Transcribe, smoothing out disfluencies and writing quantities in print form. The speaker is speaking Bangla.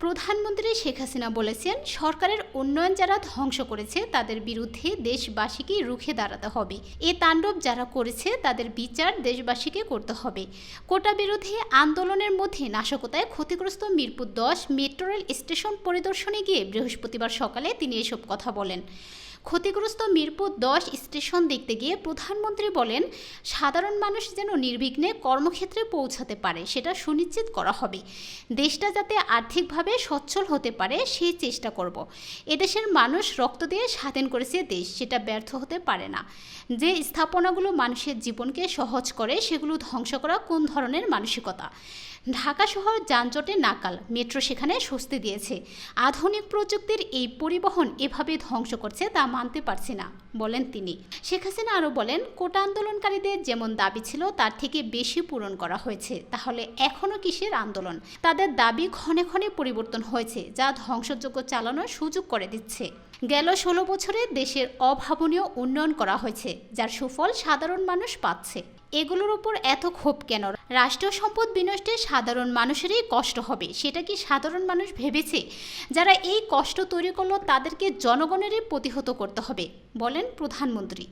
প্রধানমন্ত্রী শেখ হাসিনা বলেছেন, সরকারের উন্নয়ন যারা ধ্বংস করেছে তাদের বিরুদ্ধে দেশবাসীকে রুখে দাঁড়াতে হবে। এ তাণ্ডব যারা করেছে তাদের বিচার দেশবাসীকে করতে হবে। কোটা বিরোধী আন্দোলনের মধ্যে নাশকতায় ক্ষতিগ্রস্ত মিরপুর 10 মেট্রো রেল স্টেশন পরিদর্শনে গিয়ে বৃহস্পতিবার সকালে তিনি এসব কথা বলেন। ক্ষতিগ্রস্ত মিরপুর 10 স্টেশন দেখতে গিয়ে প্রধানমন্ত্রী বলেন, সাধারণ মানুষ যেন নির্বিঘ্নে কর্মক্ষেত্রে পৌঁছাতে পারে সেটা সুনিশ্চিত করা হবে। দেশটা যাতে আর্থিকভাবে সচ্ছল হতে পারে সেই চেষ্টা করব। এদেশের মানুষ রক্ত দিয়ে স্বাধীন করেছে দেশ, সেটা ব্যর্থ হতে পারে না। যে স্থাপনাগুলো মানুষের জীবনকে সহজ করে সেগুলো ধ্বংস করা কোন ধরনের মানসিকতা? ঢাকা শহর যানজটে নাকাল, মেট্রো সেখানে স্বস্তি দিয়েছে। আধুনিক প্রযুক্তির এই পরিবহন এভাবে ধ্বংস করছে তা মানতে পারছি না, বলেন তিনি। শেখ হাসিনা আরও বলেন, কোটা আন্দোলনকারীদের যেমন দাবি ছিল তার থেকে বেশি পূরণ করা হয়েছে। তাহলে এখনও কিসের আন্দোলন? তাদের দাবি ক্ষণে ক্ষণে পরিবর্তন হয়েছে, যা ধ্বংসযজ্ঞ চালানোর সুযোগ করে দিচ্ছে। গেল 16 বছরে দেশের অভাবনীয় উন্নয়ন করা হয়েছে, যার সুফল সাধারণ মানুষ পাচ্ছে। এগুলোর উপর এত ক্ষোভ কেন? রাষ্ট্রীয় সম্পদ বিনষ্টে সাধারণ মানুষেরই কষ্ট হবে, সেটা কি সাধারণ মানুষ ভেবেছে? যারা এই কষ্ট তৈরি করলো তাদেরকে জনগণেরই প্রতিহত করতে হবে, বলেন প্রধানমন্ত্রী।